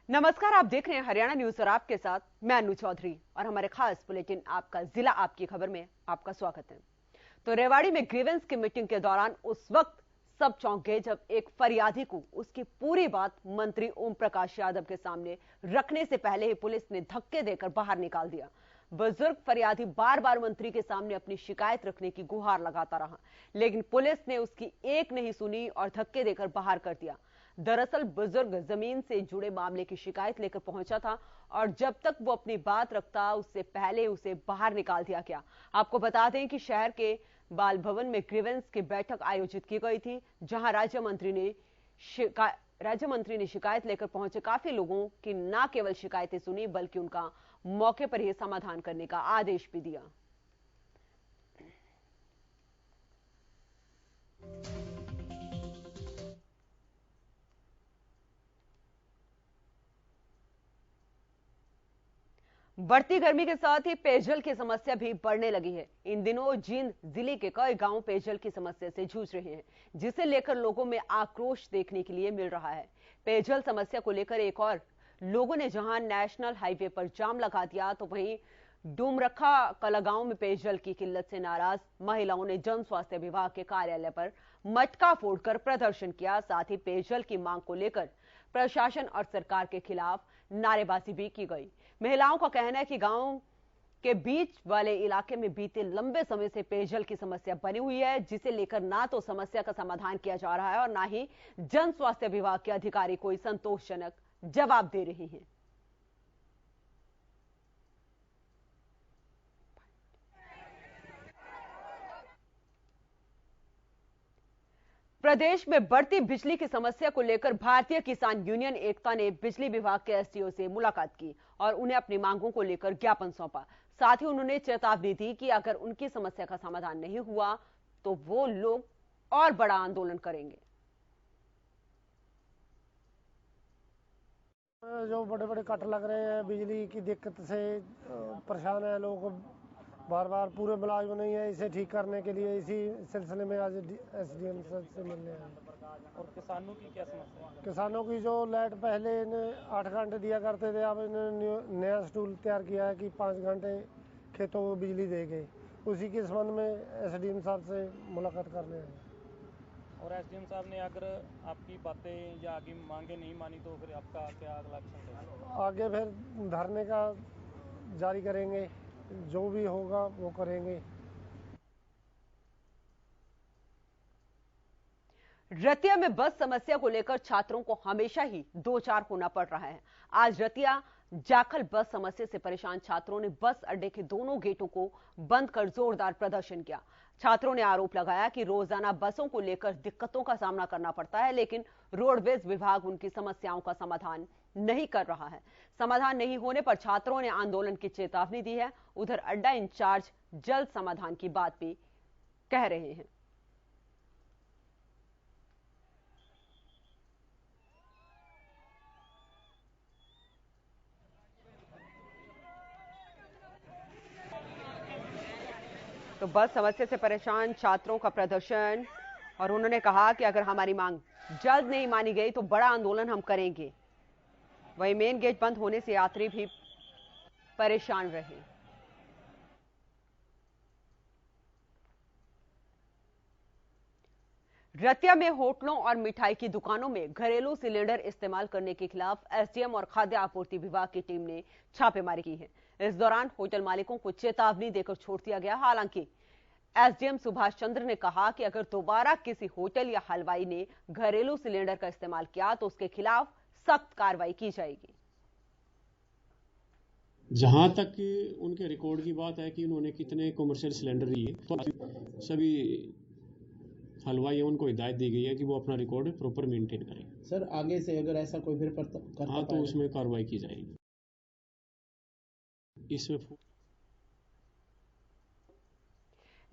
नमस्कार, आप देख रहे हैं हरियाणा न्यूज और आपके साथ मैं अनु चौधरी और हमारे खास बुलेटिन आपका जिला आपकी खबर में आपका स्वागत है। तो रेवाड़ी में ग्रीवेंस की मीटिंग के दौरान उस वक्त सब चौंक गए जब एक फरियादी को उसकी पूरी बात मंत्री ओम प्रकाश यादव के सामने रखने से पहले ही पुलिस ने धक्के देकर बाहर निकाल दिया। बुजुर्ग फरियादी बार बार मंत्री के सामने अपनी शिकायत रखने की गुहार लगाता रहा, लेकिन पुलिस ने उसकी एक नहीं सुनी और धक्के देकर बाहर कर दिया। दरअसल बुजुर्ग जमीन से जुड़े मामले की शिकायत लेकर पहुंचा था और जब तक वो अपनी बात रखता उससे पहले उसे बाहर निकाल दिया गया। आपको बता दें कि शहर के बाल भवन में ग्रीवेंस की बैठक आयोजित की गई थी, जहां राज्य मंत्री ने शिकायत लेकर पहुंचे काफी लोगों की न केवल शिकायतें सुनी बल्कि उनका मौके पर ही समाधान करने का आदेश भी दिया। बढ़ती गर्मी के साथ ही पेयजल की समस्या भी बढ़ने लगी है। इन दिनों जींद जिले के कई गांव पेयजल की समस्या से जूझ रहे हैं, जिसे लेकर लोगों में आक्रोश देखने के लिए मिल रहा है। पेयजल समस्या को लेकर एक और लोगों ने जहां नेशनल हाईवे पर जाम लगा दिया, तो वहीं डूमरखा कला गांव में पेयजल की किल्लत से नाराज महिलाओं ने जन स्वास्थ्य विभाग के कार्यालय पर मटका फोड़कर प्रदर्शन किया। साथ ही पेयजल की मांग को लेकर प्रशासन और सरकार के खिलाफ नारेबाजी भी की गई। महिलाओं का कहना है कि गांव के बीच वाले इलाके में बीते लंबे समय से पेयजल की समस्या बनी हुई है, जिसे लेकर ना तो समस्या का समाधान किया जा रहा है और ना ही जन स्वास्थ्य विभाग के अधिकारी कोई संतोषजनक जवाब दे रहे हैं। प्रदेश में बढ़ती बिजली की समस्या को लेकर भारतीय किसान यूनियन एकता ने बिजली विभाग के एसडीओ से मुलाकात की और उन्हें अपनी मांगों को लेकर ज्ञापन सौंपा। साथ ही उन्होंने चेतावनी दी कि अगर उनकी समस्या का समाधान नहीं हुआ तो वो लोग और बड़ा आंदोलन करेंगे। जो बड़े बड़े कट लग रहे हैं, बिजली की दिक्कत से परेशान है लोग, बार बार पूरे मुलाजिम नहीं है, इसे ठीक करने के लिए इसी सिलसिले में आज एसडीएम से मिलने आए। और किसानों की क्या समस्या है? किसानों की जो लाइट पहले 8 घंटे दिया करते थे, अब इन्होंने नया शेड्यूल तैयार किया है कि 5 घंटे खेतों को बिजली देंगे। उसी के संबंध में एसडीएम साहब से मुलाकात करने आए। और एसडीएम साहब ने अगर आपकी बातें या आगे मांगे नहीं मानी तो फिर आपका क्या अगला एक्शन रहेगा? आगे फिर धरने का जारी करेंगे, जो भी होगा वो करेंगे। रतिया में बस समस्या को लेकर छात्रों को हमेशा ही दो चार होना पड़ रहा है। आज रतिया जाखल बस समस्या से परेशान छात्रों ने बस अड्डे के दोनों गेटों को बंद कर जोरदार प्रदर्शन किया। छात्रों ने आरोप लगाया कि रोजाना बसों को लेकर दिक्कतों का सामना करना पड़ता है, लेकिन रोडवेज विभाग उनकी समस्याओं का समाधान नहीं कर रहा है। समाधान नहीं होने पर छात्रों ने आंदोलन की चेतावनी दी है। उधर अड्डा इंचार्ज जल्द समाधान की बात भी कह रहे हैं। तो बस समस्या से परेशान छात्रों का प्रदर्शन और उन्होंने कहा कि अगर हमारी मांग जल्द नहीं मानी गई तो बड़ा आंदोलन हम करेंगे। वहीं मेन गेट बंद होने से यात्री भी परेशान रहे। रतिया में होटलों और मिठाई की दुकानों में घरेलू सिलेंडर इस्तेमाल करने के खिलाफ एसडीएम और खाद्य आपूर्ति विभाग की टीम ने छापेमारी की है। इस दौरान होटल मालिकों को चेतावनी देकर छोड़ दिया गया। हालांकि एसडीएम सुभाष चंद्र ने कहा कि अगर दोबारा किसी होटल या हलवाई ने घरेलू सिलेंडर का इस्तेमाल किया तो उसके खिलाफ सख्त कार्रवाई की जाएगी। जहां तक उनके रिकॉर्ड की बात है कि उन्होंने कितने कमर्शियल सिलेंडर लिए, तो सभी हलवाई उनको हिदायत दी गई है कि वो अपना रिकॉर्ड प्रॉपर मेंटेन करें। सर आगे से अगर ऐसा कोई फिर करता हाँ, तो उसमें कार्रवाई की जाएगी। इसमें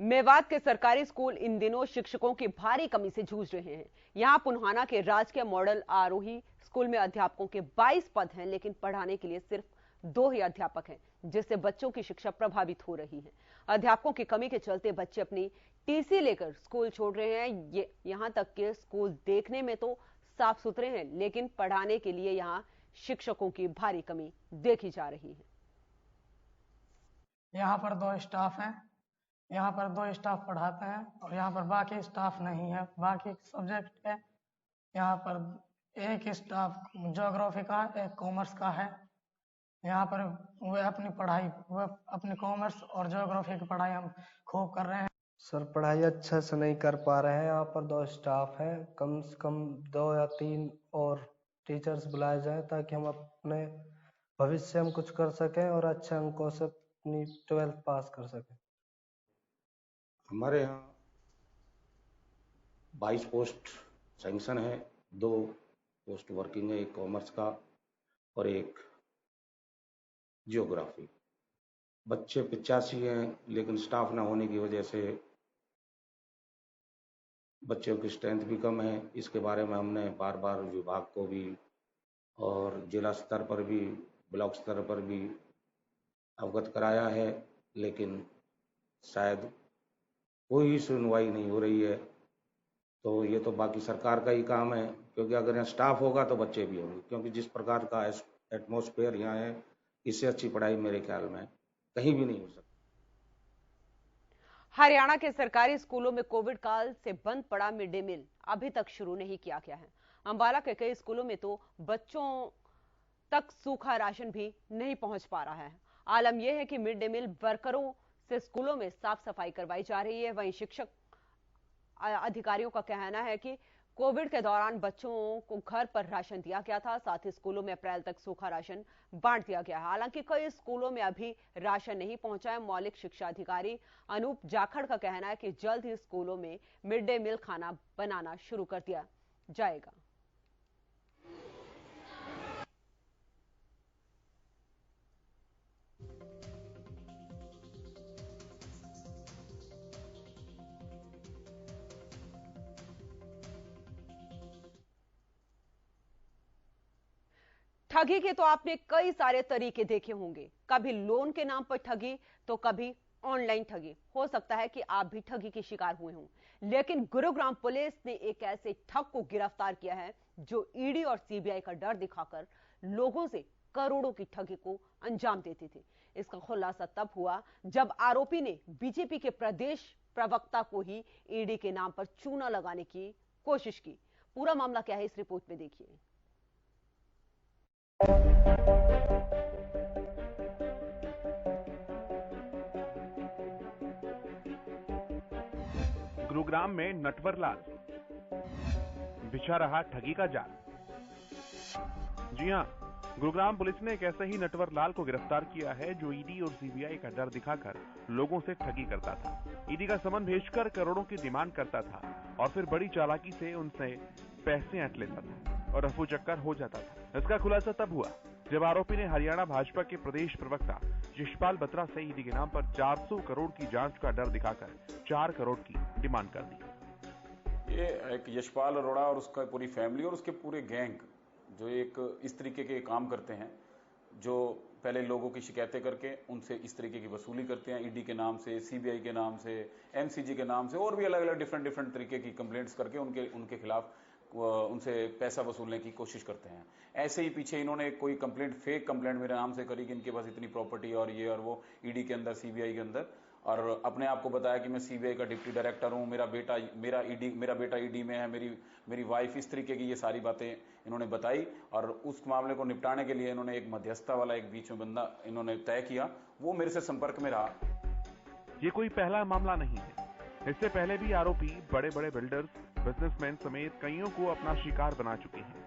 मेवात के सरकारी स्कूल इन दिनों शिक्षकों की भारी कमी से जूझ रहे हैं। यहां पुन्हाना के राजकीय मॉडल आरोही स्कूल में अध्यापकों के 22 पद हैं, लेकिन पढ़ाने के लिए सिर्फ 2 ही अध्यापक हैं, जिससे बच्चों की शिक्षा प्रभावित हो रही है। अध्यापकों की कमी के चलते बच्चे अपनी टीसी लेकर स्कूल छोड़ रहे हैं। यहां तक कि स्कूल देखने में तो साफ सुथरे हैं, लेकिन पढ़ाने के लिए यहां शिक्षकों की भारी कमी देखी जा रही है। यहाँ पर 2 स्टाफ हैं। यहाँ पर 2 स्टाफ पढ़ाते हैं और यहाँ पर बाकी स्टाफ नहीं है, बाकी सब्जेक्ट है। यहाँ पर एक स्टाफ ज्योग्राफी का, एक कॉमर्स का है। यहाँ पर वे अपनी कॉमर्स और ज्योग्राफी की पढ़ाई हम खूब कर रहे हैं। सर पढ़ाई अच्छा से नहीं कर पा रहे हैं। यहाँ पर 2 स्टाफ हैं, कम से कम 2 या 3 और टीचर्स बुलाए जाएं ताकि हम अपने भविष्य में कुछ कर सकें और अच्छे अंकों से अपनी 12th पास कर सकें। हमारे यहाँ 22 पोस्ट सैंक्शन है, 2 पोस्ट वर्किंग है, एक कॉमर्स का और एक जियोग्राफी। बच्चे 85 हैं, लेकिन स्टाफ ना होने की वजह से बच्चों की स्ट्रेंथ भी कम है। इसके बारे में हमने बार बार विभाग को भी और जिला स्तर पर भी, ब्लॉक स्तर पर भी अवगत कराया है, लेकिन शायद कोई सुनवाई नहीं हो रही है। तो ये तो बाकी सरकार का ही काम है, क्योंकि अगर यहाँ स्टाफ होगा तो बच्चे भी होंगे, क्योंकि जिस प्रकार का एटमॉस्फेयर यहाँ है, इससे अच्छी पढ़ाई मेरे ख्याल में कहीं भी नहीं हो सकती। हरियाणा के सरकारी स्कूलों में कोविड काल से बंद पड़ा मिड डे मील अभी तक शुरू नहीं किया गया है। अंबाला के कई स्कूलों में तो बच्चों तक सूखा राशन भी नहीं पहुंच पा रहा है। आलम यह है कि मिड डे मील वर्करों से स्कूलों में साफ सफाई करवाई जा रही है। वहीं शिक्षक अधिकारियों का कहना है कि कोविड के दौरान बच्चों को घर पर राशन दिया गया था, साथ ही स्कूलों में अप्रैल तक सूखा राशन बांट दिया गया है। हालांकि कई स्कूलों में अभी राशन नहीं पहुंचा है। मौलिक शिक्षा अधिकारी अनूप जाखड़ का कहना है कि जल्द ही स्कूलों में मिड डे मील खाना बनाना शुरू कर दिया जाएगा। ठगी के तो आपने कई सारे तरीके देखे होंगे, कभी लोन के नाम पर ठगी तो कभी ऑनलाइन ठगी। हो सकता है कि आप भी ठगी के शिकार हुए हों, लेकिन गुरुग्राम पुलिस ने एक ऐसे ठग को गिरफ्तार किया है जो ईडी और सीबीआई का डर दिखाकर लोगों से करोड़ों की ठगी को अंजाम देते थे। इसका खुलासा तब हुआ जब आरोपी ने बीजेपी के प्रदेश प्रवक्ता को ही ईडी के नाम पर चूना लगाने की कोशिश की। पूरा मामला क्या है, इस रिपोर्ट में देखिए। गुरुग्राम में नटवर लाल बिछा रहा ठगी का जाल। जी हां, गुरुग्राम पुलिस ने एक ऐसे ही नटवर लाल को गिरफ्तार किया है जो ईडी और सीबीआई का डर दिखाकर लोगों से ठगी करता था। ईडी का समन भेजकर करोड़ों की डिमांड करता था और फिर बड़ी चालाकी से उनसे पैसे ऐंठ लेता था और रफू चक्कर हो जाता था। इसका खुलासा तब हुआ जब आरोपी ने हरियाणा भाजपा के प्रदेश प्रवक्ता यशपाल बत्रा से ईडी के नाम पर 400 करोड़ की जांच का डर दिखाकर 4 करोड़ की डिमांड कर दी। ये एक यशपाल अरोड़ा और उसका पूरी फैमिली और उसके पूरे गैंग जो एक इस तरीके के काम करते हैं, जो पहले लोगों की शिकायतें करके उनसे इस तरीके की वसूली करते हैं, ईडी के नाम से, सीबीआई के नाम से, एमसीजी के नाम से और भी अलग अलग डिफरेंट तरीके की कंप्लेंट्स करके उनके खिलाफ उनसे पैसा वसूलने की कोशिश करते हैं। ऐसे ही पीछे इन्होंने कोई कंप्लेंट, फेक कंप्लेंट मेरे नाम से करी कि इनके पास इतनी प्रॉपर्टी और ये और वो ईडी के अंदर, सीबीआई के अंदर, और अपने आप को बताया कि मैं सीबीआई का डिप्टी डायरेक्टर हूं, मेरा बेटा ईडी में है, मेरी वाइफ, इस तरीके की ये सारी बातें इन्होंने बताई। और उस मामले को निपटाने के लिए इन्होंने एक मध्यस्थता वाला एक बीच में बंदा इन्होंने तय किया, वो मेरे से संपर्क में रहा। ये कोई पहला मामला नहीं है। इससे पहले भी आरोपी बड़े बड़े बिल्डर्स, बिजनेसमैन समेत कईयों को अपना शिकार बना चुके हैं।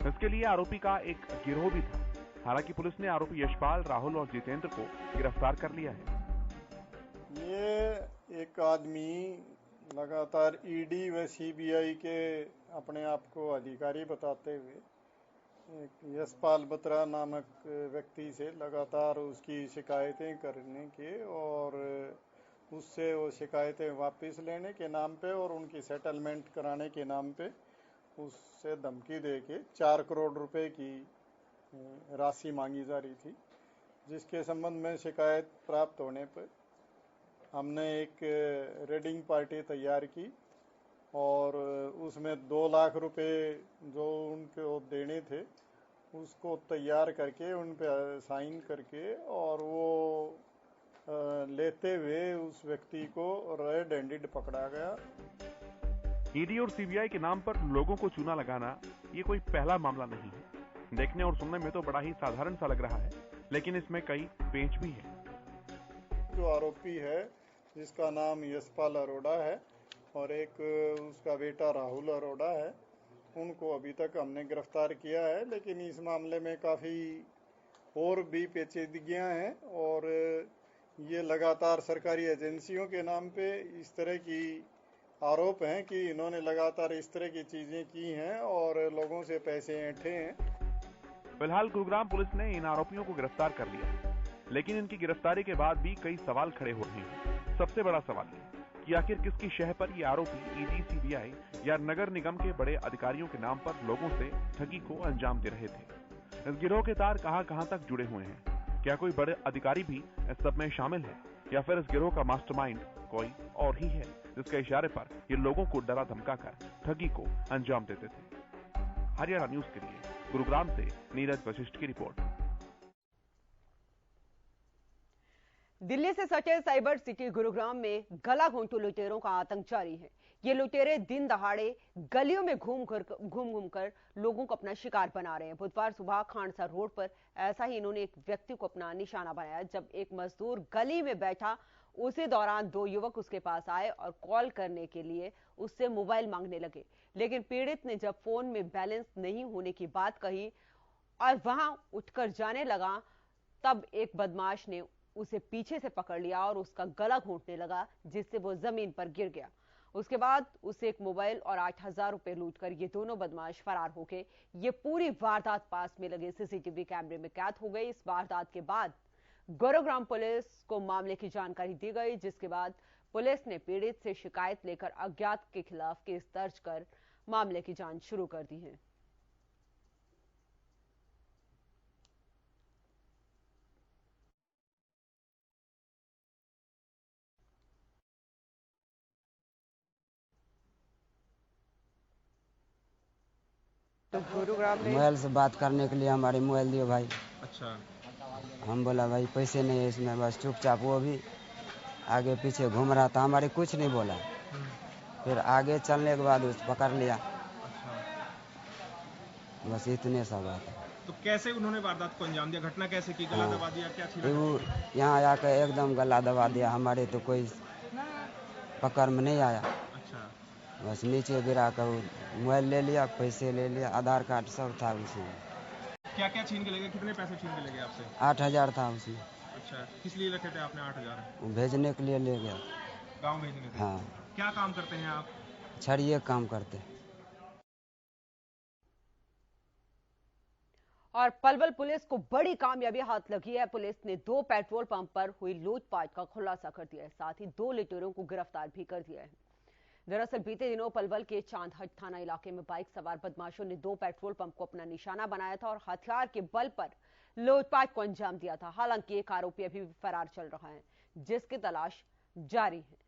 इसके लिए आरोपी का एक गिरोह भी था। हालांकि पुलिस ने आरोपी यशपाल, राहुल और जितेंद्र को गिरफ्तार कर लिया है। ये एक आदमी लगातार ईडी व सीबीआई के अपने आप को अधिकारी बताते हुए एक यशपाल बत्रा नामक व्यक्ति से लगातार उसकी शिकायतें करने के और उससे वो शिकायतें वापस लेने के नाम पे और उनकी सेटलमेंट कराने के नाम पे उससे धमकी दे के 4 करोड़ रुपए की राशि मांगी जा रही थी, जिसके संबंध में शिकायत प्राप्त होने पर हमने एक रेडिंग पार्टी तैयार की और उसमें 2 लाख रुपए जो उनको देने थे उसको तैयार करके उन पे साइन करके और वो लेते हुए उस व्यक्ति को रेड हैंडेड पकड़ा गया। ईडी और सीबीआई के नाम पर लोगों को चूना लगाना ये कोई पहला मामला नहीं है। देखने और सुनने में तो बड़ा ही साधारण सा लग रहा है, लेकिन इसमें कई पेंच भी है। जो आरोपी है जिसका नाम यशपाल अरोड़ा है और एक उसका बेटा राहुल अरोड़ा है, उनको अभी तक हमने गिरफ्तार किया है, लेकिन इस मामले में काफ़ी और भी पेचीदगियां हैं और ये लगातार सरकारी एजेंसियों के नाम पे इस तरह की आरोप हैं कि इन्होंने लगातार इस तरह की चीजें की हैं और लोगों से पैसे ऐंठे हैं। फिलहाल गुरुग्राम पुलिस ने इन आरोपियों को गिरफ्तार कर लिया, लेकिन इनकी गिरफ्तारी के बाद भी कई सवाल खड़े हो रहे हैं। सबसे बड़ा सवाल ये कि आखिर किसकी शह पर ये आरोपी ईडी, सीबीआई या नगर निगम के बड़े अधिकारियों के नाम पर लोगों से ठगी को अंजाम दे रहे थे। इस गिरोह के तार कहां तक जुड़े हुए हैं? क्या कोई बड़े अधिकारी भी इस सब में शामिल है या फिर इस गिरोह का मास्टरमाइंड कोई और ही है, जिसके इशारे पर ये लोगों को डरा धमकाकर ठगी को अंजाम देते थे? हरियाणा न्यूज के लिए गुरुग्राम से नीरज वशिष्ठ की रिपोर्ट। दिल्ली से सटे साइबर सिटी गुरुग्राम में गला घोंटू लुटेरों का आतंक जारी है। ये लुटेरे दिन दहाड़े गलियों में घूम घूम कर लोगों को अपना शिकार बना रहे हैं। बुधवार सुबह खांडसा रोड पर ऐसा ही इन्होंने एक व्यक्ति को अपना निशाना बनाया। जब एक मजदूर गली में बैठा, उसी दौरान दो युवक उसके पास आए और कॉल करने के लिए उससे मोबाइल मांगने लगे, लेकिन पीड़ित ने जब फोन में बैलेंस नहीं होने की बात कही और वहां उठकर जाने लगा, तब एक बदमाश ने उसे पीछे से पकड़ लिया और उसका गला घोंटने लगा, जिससे वो जमीन पर गिर गया। उसके बाद उसे एक मोबाइल और 8,000 रुपए लूटकर ये दोनों बदमाश फरार हो गए। ये पूरी वारदात पास में लगे सीसीटीवी कैमरे में कैद हो गई। इस वारदात के बाद गुरुग्राम पुलिस को मामले की जानकारी दी गई, जिसके बाद पुलिस ने पीड़ित से शिकायत लेकर अज्ञात के खिलाफ केस दर्ज कर मामले की जांच शुरू कर दी है। तो गुरुग्राम में मोबाइल से बात करने के लिए हमारे मोबाइल दियो भाई। अच्छा, हम बोला भाई पैसे नहीं है इसमें, बस चुपचाप वो भी आगे पीछे घूम रहा था, हमारे कुछ नहीं बोला। फिर आगे चलने के बाद उस पकड़ लिया। अच्छा, बस इतने सा बात है। तो कैसे उन्होंने वारदात को अंजाम दिया? घटना कैसे की? गला दबा दिया, क्या छीना? वो यहाँ आकर एकदम गला दबा दिया, हमारे तो कोई पकड़ में नहीं आया। अच्छा, बस नीचे गिरा कर मोबाइल ले लिया, पैसे ले लिया, आधार कार्ड सब था उसमें। क्या क्या छीन के ले गए? कितने पैसे छीन के ले गए आपसे? 8,000 था उसमें। अच्छा, किस लिए रखे थे आपने 8,000? भेजने के लिए ले गया। गाँव भेजने थे? हाँ। क्या काम करते हैं आप? छड़िए काम करते। और पलवल पुलिस को बड़ी कामयाबी हाथ लगी है। पुलिस ने 2 पेट्रोल पंप पर हुई लूटपाट का खुलासा कर दिया है, साथ ही 2 लुटेरों को गिरफ्तार भी कर दिया है। दरअसल बीते दिनों पलवल के चांदहट थाना इलाके में बाइक सवार बदमाशों ने 2 पेट्रोल पंप को अपना निशाना बनाया था और हथियार के बल पर लूटपाट को अंजाम दिया था। हालांकि एक आरोपी अभी भी फरार चल रहा है, जिसकी तलाश जारी है।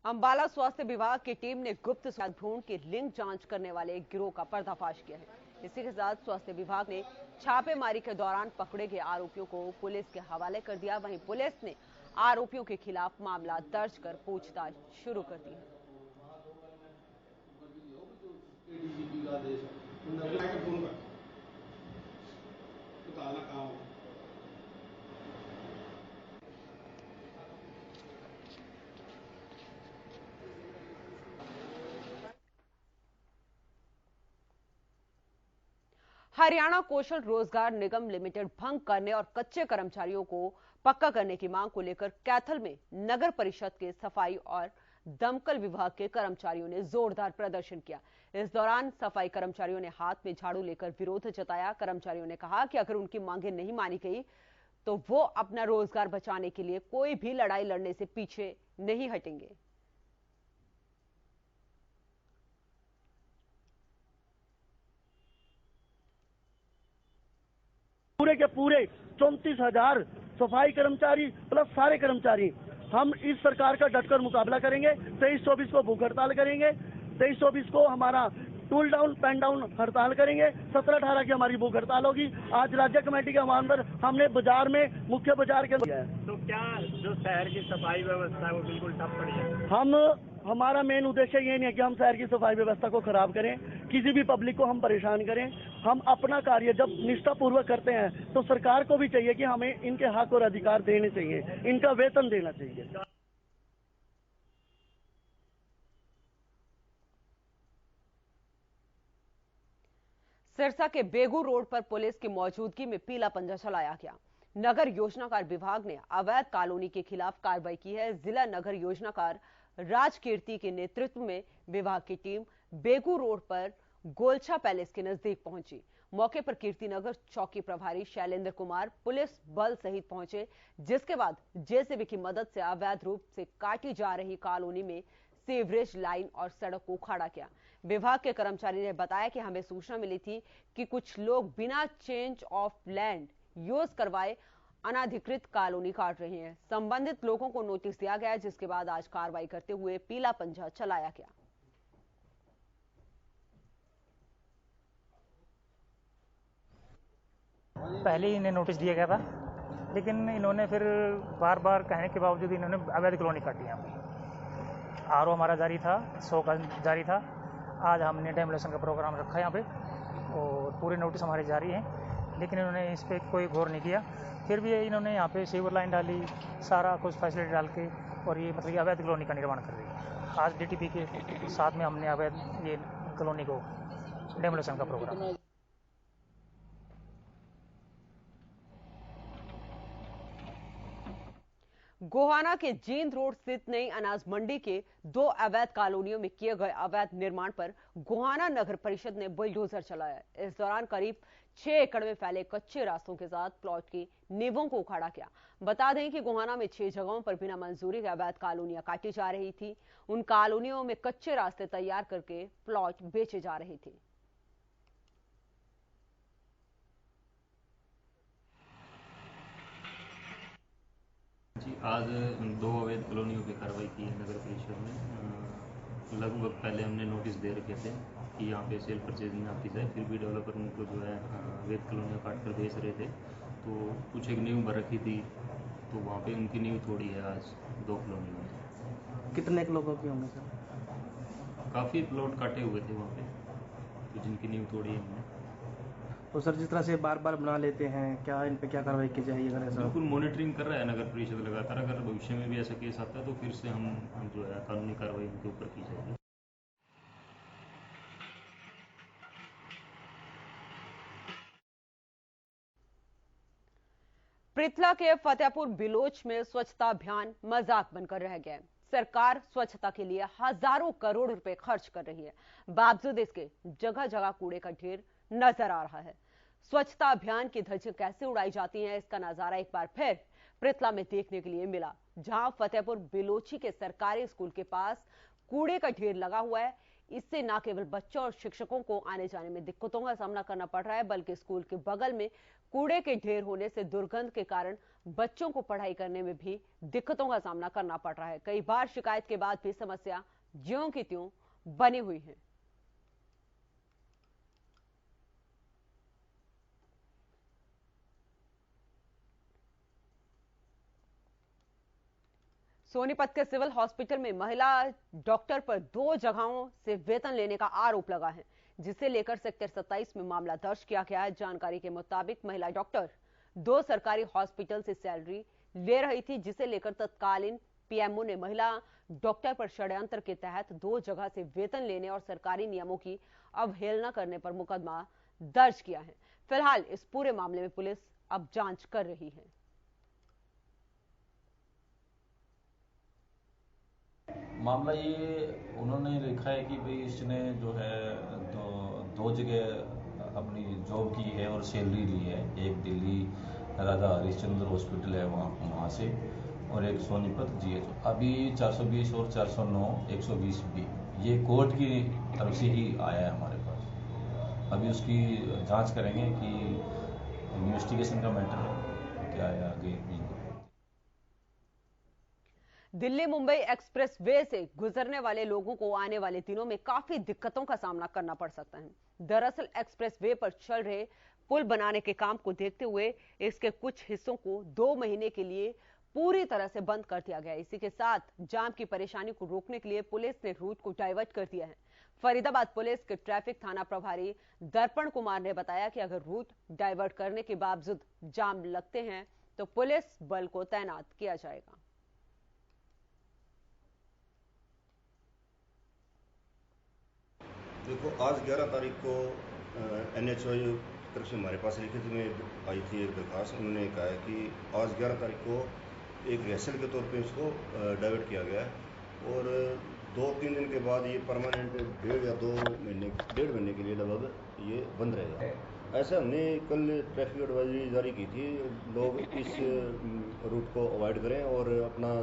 अंबाला स्वास्थ्य विभाग की टीम ने गुप्त भ्रूण की लिंग जांच करने वाले एक गिरोह का पर्दाफाश किया है। इसी के साथ स्वास्थ्य विभाग ने छापेमारी के दौरान पकड़े गए आरोपियों को पुलिस के हवाले कर दिया। वहीं पुलिस ने आरोपियों के खिलाफ मामला दर्ज कर पूछताछ शुरू कर दी है। हरियाणा कौशल रोजगार निगम लिमिटेड भंग करने और कच्चे कर्मचारियों को पक्का करने की मांग को लेकर कैथल में नगर परिषद के सफाई और दमकल विभाग के कर्मचारियों ने जोरदार प्रदर्शन किया। इस दौरान सफाई कर्मचारियों ने हाथ में झाड़ू लेकर विरोध जताया। कर्मचारियों ने कहा कि अगर उनकी मांगें नहीं मानी गई तो वो अपना रोजगार बचाने के लिए कोई भी लड़ाई लड़ने से पीछे नहीं हटेंगे। पूरे के पूरे 34,000 सफाई कर्मचारी प्लस सारे कर्मचारी हम इस सरकार का डटकर मुकाबला करेंगे। 23-24 को भूख हड़ताल करेंगे, 23-24 को हमारा टूल डाउन पेन डाउन हड़ताल करेंगे, 17-18 की हमारी भूख हड़ताल होगी। आज राज्य कमेटी के मानकर हमने बाजार में मुख्य बाजार के तो क्या जो शहर की सफाई व्यवस्था है वो बिल्कुल ठप पड़ी है। हमारा मेन उद्देश्य ये नहीं है कि हम शहर की सफाई व्यवस्था को खराब करें, किसी भी पब्लिक को हम परेशान करें। हम अपना कार्य जब निष्ठापूर्वक करते हैं तो सरकार को भी चाहिए कि हमें इनके हक और अधिकार देने चाहिए, इनका वेतन देना चाहिए। सिरसा के बेगू रोड पर पुलिस की मौजूदगी में पीला पंजा चलाया गया। नगर योजनाकार विभाग ने अवैध कॉलोनी के खिलाफ कार्रवाई की है। जिला नगर योजनाकार राजकीर्ति के नेतृत्व में विभाग की टीम बेगू रोड पर गोलछा पैलेस के नजदीक पहुंची। मौके पर कीर्तिनगर चौकी प्रभारी शैलेंद्र कुमार पुलिस बल सहित पहुंचे, जिसके बाद जेसीबी की मदद से अवैध रूप से काटी जा रही कॉलोनी में सीवरेज लाइन और सड़क को उखाड़ा गया। विभाग के कर्मचारी ने बताया कि हमें सूचना मिली थी कि कुछ लोग बिना चेंज ऑफ लैंड यूज करवाए अनाधिकृत कॉलोनी काट रहे हैं। संबंधित लोगों को नोटिस दिया गया, जिसके बाद आज कार्रवाई करते हुए पीला पंजा चलाया गया। पहले ही इन्हें नोटिस दिया गया था, लेकिन इन्होंने फिर बार बार कहने के बावजूद इन्होंने अवैध कॉलोनी काटी। यहाँ पे आरओ हमारा जारी था, 100 का जारी था। आज हमने डेमोलेशन का प्रोग्राम रखा है यहाँ पे और पूरे नोटिस हमारे जारी हैं, लेकिन इन्होंने इस पर कोई गौर नहीं किया। फिर भी इन्होंने यहाँ पे सीवर लाइन डाली, सारा कुछ फैसिलिटी डाल के, और ये मतलब अवैध कॉलोनी का निर्माण कर रही है। आज डीटीपी के साथ में हमने अवैध ये कॉलोनी को डेमोलेशन का प्रोग्राम। गोहाना के जींद रोड स्थित नई अनाज मंडी के 2 अवैध कॉलोनियों में किए गए अवैध निर्माण पर गोहाना नगर परिषद ने बुलडोजर चलाया। इस दौरान करीब 6 एकड़ में फैले कच्चे रास्तों के साथ प्लॉट की नींवों को उखाड़ा गया। बता दें कि गोहाना में 6 जगहों पर बिना मंजूरी के अवैध कॉलोनियां काटी जा रही थी। उन कॉलोनियों में कच्चे रास्ते तैयार करके प्लॉट बेचे जा रहे थे। आज 2 अवैध कॉलोनियों की कार्रवाई की है नगर परिषद ने। लगभग पहले हमने नोटिस दे रखे थे कि यहाँ पे सेल परचेज ना की जाए, फिर भी डेवलपर उनको जो है अवैध कॉलोनियाँ काट कर बेच रहे थे। तो कुछ एक नींव भर रखी थी, तो वहाँ पे उनकी नींव तोड़ी है आज 2 कॉलोनियों में। कितने लोगों की होंगे सर? काफ़ी प्लॉट काटे हुए थे वहाँ पे, तो जिनकी नींव तोड़ी है हमने। तो सर जिस तरह से बार बार बना लेते हैं, क्या इन पे क्या कार्रवाई की जाएगी? अगर ऐसा बिल्कुल मॉनिटरिंग कर रहा है नगर परिषद लगातार। अगर भविष्य में भी ऐसा केस आता है तो फिर से हम जो है कानूनी कार्रवाई उनके ऊपर की जाएगी। पृथला के फतेहपुर बिलोच में स्वच्छता अभियान मजाक बनकर रह गया। सरकार स्वच्छता के लिए हजारों करोड़ रुपए खर्च कर रही है, बावजूद इसके जगह जगह कूड़े का ढेर नजर आ रहा है। स्वच्छता अभियान की धज्जियां कैसे उड़ाई जाती हैं, इसका नजारा एक बार फिर पृथला में देखने के लिए मिला, जहां फतेहपुर बिलोची के सरकारी स्कूल के पास कूड़े का ढेर लगा हुआ है। इससे न केवल बच्चों और शिक्षकों को आने जाने में दिक्कतों का सामना करना पड़ रहा है, बल्कि स्कूल के बगल में कूड़े के ढेर होने से दुर्गंध के कारण बच्चों को पढ़ाई करने में भी दिक्कतों का सामना करना पड़ रहा है। कई बार शिकायत के बाद भी समस्या ज्यों की त्यों बनी हुई है। सोनीपत के सिविल हॉस्पिटल में महिला डॉक्टर पर 2 जगहों से वेतन लेने का आरोप लगा है, जिसे लेकर सेक्टर 27 में मामला दर्ज किया गया है। जानकारी के मुताबिक महिला डॉक्टर 2 सरकारी हॉस्पिटल से सैलरी ले रही थी, जिसे लेकर तत्कालीन पीएमओ ने महिला डॉक्टर पर षड्यंत्र के तहत 2 जगह से वेतन लेने और सरकारी नियमों की अवहेलना करने पर मुकदमा दर्ज किया है। फिलहाल इस पूरे मामले में पुलिस अब जांच कर रही है। मामला ये उन्होंने लिखा है कि भाई इसने जो है दो जगह अपनी जॉब की है और सैलरी ली है। एक दिल्ली राजा हरिश्चंद्र हॉस्पिटल है वहाँ से, और एक सोनीपत GH। अभी 420 और 409 120 भी ये कोर्ट की तरफ से ही आया है हमारे पास। अभी उसकी जांच करेंगे कि इन्वेस्टिगेशन का मैटर है, क्या है आगे। दिल्ली मुंबई एक्सप्रेस वे से गुजरने वाले लोगों को आने वाले दिनों में काफी दिक्कतों का सामना करना पड़ सकता है। दरअसल एक्सप्रेस वे पर चल रहे पुल बनाने के काम को देखते हुए इसके कुछ हिस्सों को 2 महीने के लिए पूरी तरह से बंद कर दिया गया है। इसी के साथ जाम की परेशानी को रोकने के लिए पुलिस ने रूट को डाइवर्ट कर दिया है। फरीदाबाद पुलिस के ट्रैफिक थाना प्रभारी दर्पण कुमार ने बताया कि अगर रूट डाइवर्ट करने के बावजूद जाम लगते हैं तो पुलिस बल को तैनात किया जाएगा। देखो, आज 11 तारीख को NHAI तरफ से हमारे पास लिखित में आई थी एक दरखास्त। उन्होंने कहा है कि आज 11 तारीख को एक रिहर्सल के तौर पे इसको डाइवर्ट किया गया है और 2-3 दिन के बाद ये परमानेंट 1.5 महीने के लिए लगभग ये बंद रहेगा। ऐसा हमने कल ट्रैफिक एडवाइजरी जारी की थी, लोग इस रूट को अवॉइड करें और अपना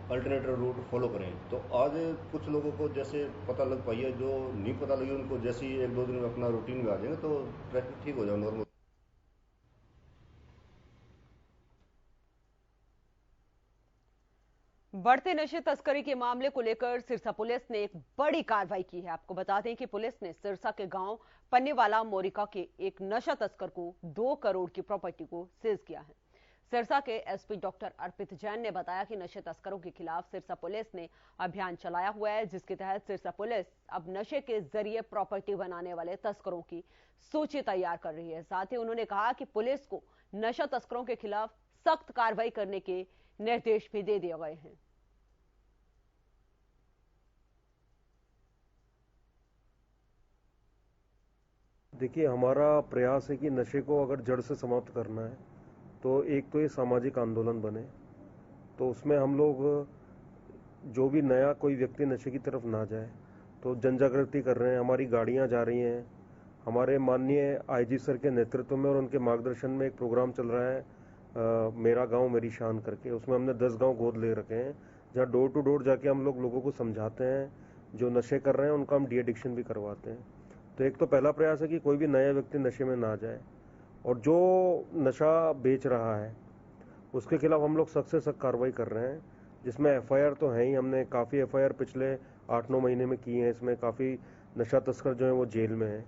अल्टरनेटिव रूट फॉलो करें। तो आज कुछ लोगों को जैसे पता लग पाई है, जो नहीं पता लगी उनको जैसे ही 1-2 दिन में अपना रूटीन में आ जाएंगे तो ट्रैफिक ठीक हो जाएगा नॉर्मल। बढ़ते नशे तस्करी के मामले को लेकर सिरसा पुलिस ने एक बड़ी कार्रवाई की है। आपको बता दें कि पुलिस ने सिरसा के गांव पन्नीवाला मोरिका के एक नशा तस्कर को 2 करोड़ की प्रॉपर्टी को सीज किया है। सिरसा के एसपी डॉक्टर अर्पित जैन ने बताया कि नशे तस्करों के खिलाफ सिरसा पुलिस ने अभियान चलाया हुआ है, जिसके तहत सिरसा पुलिस अब नशे के जरिए प्रॉपर्टी बनाने वाले तस्करों की सूची तैयार कर रही है। साथ ही उन्होंने कहा कि पुलिस को नशा तस्करों के खिलाफ सख्त कार्रवाई करने के निर्देश भी दे दिए गए हैं। देखिए, हमारा प्रयास है कि नशे को अगर जड़ से समाप्त करना है तो एक तो ये सामाजिक आंदोलन बने, तो उसमें हम लोग जो भी नया कोई व्यक्ति नशे की तरफ ना जाए तो जन जागृति कर रहे हैं। हमारी गाड़ियां जा रही हैं, हमारे माननीय आईजी सर के नेतृत्व में और उनके मार्गदर्शन में एक प्रोग्राम चल रहा है मेरा गांव मेरी शान करके। उसमें हमने 10 गांव गोद ले रखे हैं, जहां डोर टू डोर जाके हम लोग लोगों को समझाते हैं, जो नशे कर रहे हैं उनका हम डी एडिक्शन भी करवाते हैं। तो एक तो पहला प्रयास है कि कोई भी नया व्यक्ति नशे में ना जाए, और जो नशा बेच रहा है उसके खिलाफ हम लोग सख्त से सख्त कार्रवाई कर रहे हैं, जिसमें एफआईआर तो है ही। हमने काफ़ी एफआईआर पिछले 8-9 महीने में की हैं। इसमें काफ़ी नशा तस्कर जो है वो जेल में है।